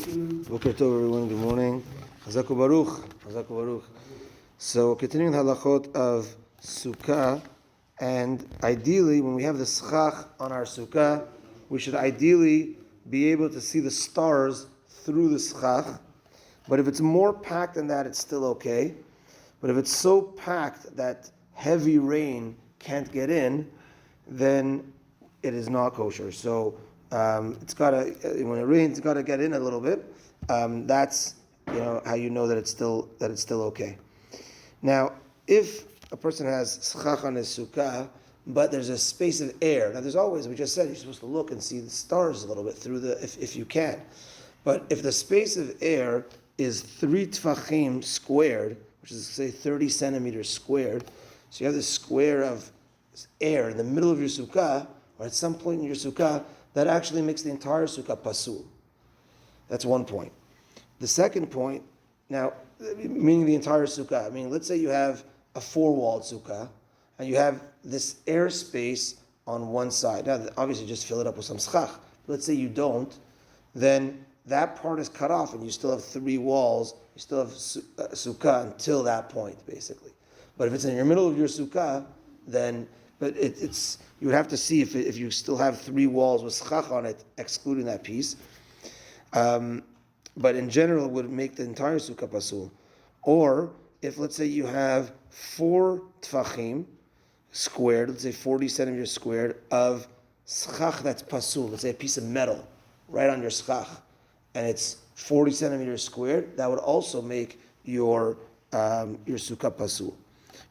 Boker Tov, everyone. Good morning. Hazaku Baruch. Hazaku Baruch. So, continuing the halachot of sukkah, and ideally, when we have the schach on our sukkah, we should ideally be able to see the stars through the schach. But if it's more packed than that, it's still okay. But if it's so packed that heavy rain can't get in, then it is not kosher. So it's gotta, when it rains, it's gotta get in a little bit. That's how you know that it's still okay. Now, if a person has schach on his sukkah, but there's a space of air. Now, there's always, we just said, you're supposed to look and see the stars a little bit through if you can. But if the space of air is 3 tfachim squared, which is, say, 30 centimeters squared, so you have this square of air in the middle of your sukkah, or at some point in your sukkah, that actually makes the entire sukkah pasul. That's one point. The second point, now, meaning the entire sukkah, I mean, let's say you have a 4-walled sukkah, and you have this air space on one side. Now, obviously, just fill it up with some schach. Let's say you don't, then that part is cut off, and you still have 3 walls. You still have sukkah until that point, basically. But if it's in your middle of your sukkah, then it's you would have to see if you still have 3 walls with schach on it, excluding that piece. But in general, it would make the entire sukkah pasul. Or if, let's say, you have 4 tfachim squared, let's say 40 centimeters squared of schach that's pasul, let's say a piece of metal right on your schach, and it's 40 centimeters squared, that would also make your sukkah pasul.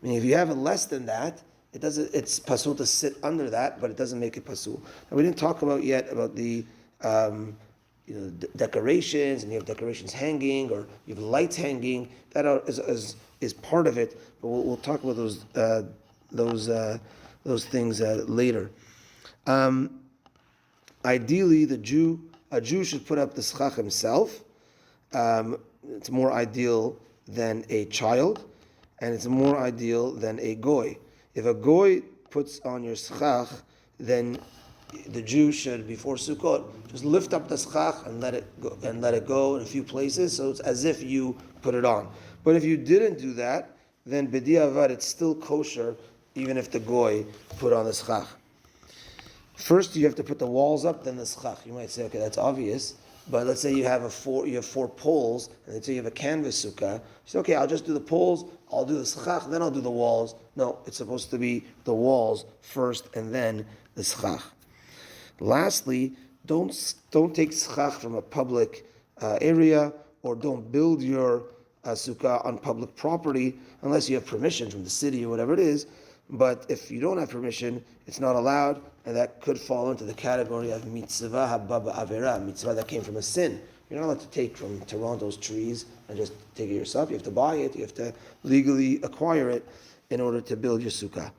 Meaning, if you have it less than that, it's pasul to sit under that, but it doesn't make it pasul. Now, we didn't talk about yet about the decorations, and you have decorations hanging, or you have lights hanging. That is part of it, but we'll talk about those things later. Ideally, a Jew should put up the schach himself. It's more ideal than a child, and it's more ideal than a goy. If a goy puts on your schach, then the Jew should, before Sukkot, just lift up the schach and let it go in a few places, so it's as if you put it on. But if you didn't do that, then b'diavad it's still kosher, even if the goy put on the schach. First, you have to put the walls up, then the schach. You might say, okay, that's obvious. But let's say you have 4 poles, and let's say you have a canvas sukkah. You say, okay, I'll just do the poles, I'll do the schach, then I'll do the walls. No, it's supposed to be the walls first, and then the schach. Lastly, don't take schach from a public area, or don't build your sukkah on public property unless you have permission from the city or whatever it is. But if you don't have permission, it's not allowed, and that could fall into the category of mitzvah hababa avera, mitzvah that came from a sin. You're not allowed to take from Toronto's trees and just take it yourself. You have to buy it. You have to legally acquire it in order to build your sukkah.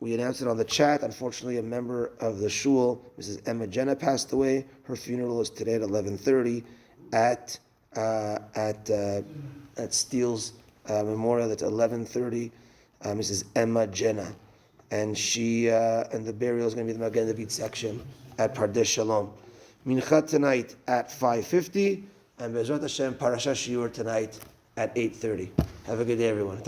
We announced it on the chat. Unfortunately, a member of the shul, Mrs. Emma Jenna, passed away. Her funeral is today at 11:30 at Steele's Memorial. That's 11:30. Mrs. Emma Jenna, and she and the burial is going to be the Magen David section at Pardes Shalom. Mincha tonight at 5:50, and Be'ezrat Hashem Parashat Shiur tonight at 8:30. Have a good day, everyone.